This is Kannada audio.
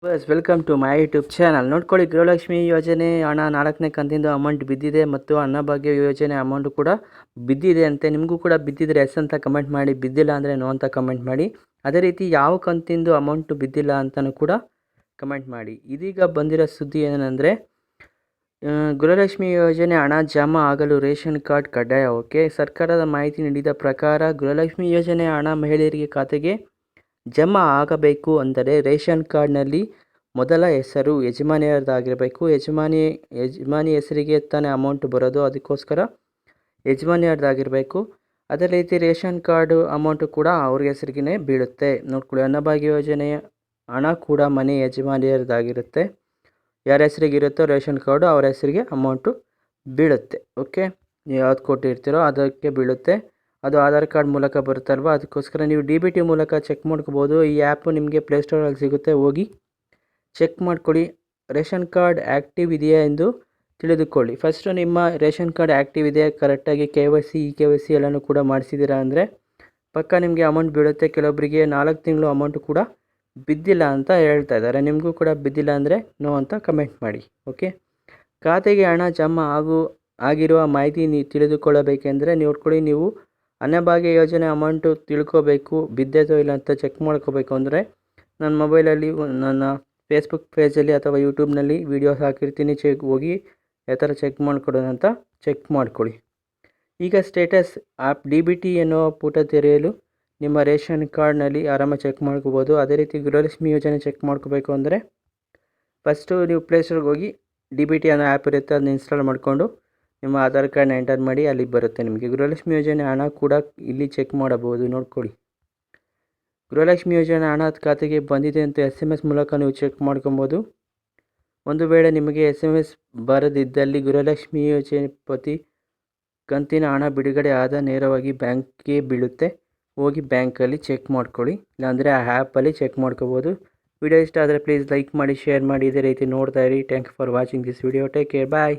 Bus welcome to my YouTube channel. ನೋಡ್ಕೊಳ್ಳಿ, ಗೃಹಲಕ್ಷ್ಮಿ ಯೋಜನೆ ಹಣ 4ನೇ ಕಂತಿಂದು ಅಮೌಂಟ್ ಬಿದ್ದಿದೆ ಮತ್ತು ಅನ್ನಭಾಗ್ಯ ಯೋಜನೆ ಅಮೌಂಟ್ ಕೂಡ ಬಿದ್ದಿದೆ ಅಂತೆ. ನಿಮಗೂ ಕೂಡ ಬಿದ್ದಿದ್ರೆ ಎಸ್ ಅಂತ ಕಮೆಂಟ್ ಮಾಡಿ, ಬಿದ್ದಿಲ್ಲ ಅಂದರೆ ನೋ ಅಂತ ಕಮೆಂಟ್ ಮಾಡಿ. ಅದೇ ರೀತಿ ಯಾವ ಕಂತಿಂದು ಅಮೌಂಟು ಬಿದ್ದಿಲ್ಲ ಅಂತಲೂ ಕೂಡ ಕಮೆಂಟ್ ಮಾಡಿ. ಇದೀಗ ಬಂದಿರೋ ಸುದ್ದಿ ಏನಂದರೆ, ಗೃಹಲಕ್ಷ್ಮಿ ಯೋಜನೆ ಹಣ ಜಮಾ ಆಗಲು ರೇಷನ್ ಕಾರ್ಡ್ ಕಡ್ಡಾಯ. ಓಕೆ, ಸರ್ಕಾರದ ಮಾಹಿತಿ ನೀಡಿದ ಪ್ರಕಾರ ಗೃಹಲಕ್ಷ್ಮಿ ಯೋಜನೆ ಹಣ ಮಹಿಳೆಯರಿಗೆ ಖಾತೆಗೆ ಜಮಾ ಆಗಬೇಕು ಅಂದರೆ ರೇಷನ್ ಕಾರ್ಡ್ನಲ್ಲಿ ಮೊದಲ ಹೆಸರು ಯಜಮಾನಿಯರದಾಗಿರಬೇಕು. ಯಜಮಾನಿ ಹೆಸರಿಗೆ ತಾನೇ ಅಮೌಂಟ್ ಬರೋದು, ಅದಕ್ಕೋಸ್ಕರ ಯಜಮಾನಿಯರದಾಗಿರಬೇಕು. ಅದೇ ರೀತಿ ರೇಷನ್ ಕಾರ್ಡು ಅಮೌಂಟು ಕೂಡ ಅವ್ರ ಹೆಸರಿಗೆ ಬೀಳುತ್ತೆ. ನೋಡ್ಕೊಳ್ಳಿ, ಅನ್ನಭಾಗ್ಯ ಯೋಜನೆಯ ಹಣ ಕೂಡ ಮನೆ ಯಜಮಾನಿಯರದಾಗಿರುತ್ತೆ. ಯಾರ ಹೆಸರಿಗೆ ಇರುತ್ತೋ ರೇಷನ್ ಕಾರ್ಡು ಅವ್ರ ಹೆಸರಿಗೆ ಅಮೌಂಟು ಬೀಳುತ್ತೆ. ಓಕೆ, ನೀವು ಯಾವ್ದು ಕೊಟ್ಟಿರ್ತೀರೋ ಅದಕ್ಕೆ ಬೀಳುತ್ತೆ. ಅದು ಆಧಾರ್ ಕಾರ್ಡ್ ಮೂಲಕ ಬರುತ್ತಲ್ವ, ಅದಕ್ಕೋಸ್ಕರ ನೀವು DBT ಮೂಲಕ ಚೆಕ್ ಮಾಡ್ಕೋಬೋದು. ಈ ಆ್ಯಪು ನಿಮಗೆ ಪ್ಲೇಸ್ಟೋರಲ್ಲಿ ಸಿಗುತ್ತೆ, ಹೋಗಿ ಚೆಕ್ ಮಾಡ್ಕೊಳ್ಳಿ. ರೇಷನ್ ಕಾರ್ಡ್ ಆ್ಯಕ್ಟಿವ್ ಇದೆಯಾ ಎಂದು ತಿಳಿದುಕೊಳ್ಳಿ. ಫಸ್ಟು ನಿಮ್ಮ ರೇಷನ್ ಕಾರ್ಡ್ ಆ್ಯಕ್ಟಿವ್ ಇದೆ, ಕರೆಕ್ಟಾಗಿ KYC EKYC ಎಲ್ಲನೂ ಕೂಡ ಮಾಡಿಸಿದ್ದೀರಾ ಅಂದರೆ ಪಕ್ಕ ನಿಮಗೆ ಅಮೌಂಟ್ ಬೀಳುತ್ತೆ. ಕೆಲವೊಬ್ಬರಿಗೆ 4 ತಿಂಗಳು ಅಮೌಂಟು ಕೂಡ ಬಿದ್ದಿಲ್ಲ ಅಂತ ಹೇಳ್ತಾ ಇದ್ದಾರೆ. ನಿಮಗೂ ಕೂಡ ಬಿದ್ದಿಲ್ಲ ಅಂದರೆ ನೋ ಅಂತ ಕಮೆಂಟ್ ಮಾಡಿ. ಓಕೆ, ಖಾತೆಗೆ ಹಣ ಜಮಾ ಆಗಿರುವ ಮಾಹಿತಿ ತಿಳಿದುಕೊಳ್ಳಬೇಕೆಂದರೆ ನೋಡ್ಕೊಳ್ಳಿ, ನೀವು ಅನ್ನಭಾಗ್ಯ ಯೋಜನೆ ಅಮೌಂಟು ತಿಳ್ಕೋಬೇಕು, ಬಿದ್ದೈತೋ ಇಲ್ಲ ಅಂತ ಚೆಕ್ ಮಾಡ್ಕೋಬೇಕು ಅಂದರೆ ನನ್ನ ಮೊಬೈಲಲ್ಲಿ ನನ್ನ ಫೇಸ್ಬುಕ್ ಪೇಜಲ್ಲಿ ಅಥವಾ ಯೂಟ್ಯೂಬ್ನಲ್ಲಿ ವೀಡಿಯೋಸ್ ಹಾಕಿರ್ತೀನಿ. ಹೋಗಿ ಯಾವ ಥರ ಚೆಕ್ ಮಾಡ್ಕೊಡೋಣ ಅಂತ ಚೆಕ್ ಮಾಡ್ಕೊಳ್ಳಿ. ಈಗ ಸ್ಟೇಟಸ್ ಆ್ಯಪ್ DBT ಎನ್ನುವ ಪುಟ ತೆರೆಯಲು ನಿಮ್ಮ ರೇಷನ್ ಕಾರ್ಡ್ನಲ್ಲಿ ಆರಾಮಾಗಿ ಚೆಕ್ ಮಾಡ್ಕೋಬೋದು. ಅದೇ ರೀತಿ ಗೃಹಲಕ್ಷ್ಮಿ ಯೋಜನೆ ಚೆಕ್ ಮಾಡ್ಕೋಬೇಕು ಅಂದರೆ ಫಸ್ಟು ನೀವು ಪ್ಲೇಸ್ಟೋರ್ಗೆ ಹೋಗಿ DBT ಅನ್ನೋ ಆ್ಯಪ್ ಇರುತ್ತೆ, ಅದನ್ನ ಇನ್ಸ್ಟಾಲ್ ಮಾಡಿಕೊಂಡು ನಿಮ್ಮ ಆಧಾರ್ ಕಾರ್ಡ್ನ ಎಂಟರ್ ಮಾಡಿ, ಅಲ್ಲಿ ಬರುತ್ತೆ ನಿಮಗೆ ಗೃಹಲಕ್ಷ್ಮಿ ಯೋಜನೆ ಹಣ ಕೂಡ ಇಲ್ಲಿ ಚೆಕ್ ಮಾಡಬಹುದು. ನೋಡ್ಕೊಳ್ಳಿ, ಗೃಹಲಕ್ಷ್ಮಿ ಯೋಜನೆ ಹಣ ಖಾತೆಗೆ ಬಂದಿದೆ ಅಂತ SMS ಮೂಲಕ ನೀವು ಚೆಕ್ ಮಾಡ್ಕೊಬೋದು. ಒಂದು ವೇಳೆ ನಿಮಗೆ SMS ಬರದಿದ್ದಲ್ಲಿ ಗೃಹಲಕ್ಷ್ಮಿ ಯೋಜನೆ ಪ್ರತಿ ಕಂತಿನ ಹಣ ಬಿಡುಗಡೆ ಆದ ನೇರವಾಗಿ ಬ್ಯಾಂಕ್ಗೆ ಬೀಳುತ್ತೆ. ಹೋಗಿ ಬ್ಯಾಂಕಲ್ಲಿ ಚೆಕ್ ಮಾಡ್ಕೊಳ್ಳಿ, ಇಲ್ಲಾಂದರೆ ಆ ಆ್ಯಪಲ್ಲಿ ಚೆಕ್ ಮಾಡ್ಕೋಬೋದು. ವಿಡಿಯೋ ಇಷ್ಟ ಆದರೆ ಪ್ಲೀಸ್ ಲೈಕ್ ಮಾಡಿ, ಶೇರ್ ಮಾಡಿ. ಇದೇ ರೀತಿ ನೋಡ್ತಾ ಇರಿ. Thank you for watching this video. Take care, bye.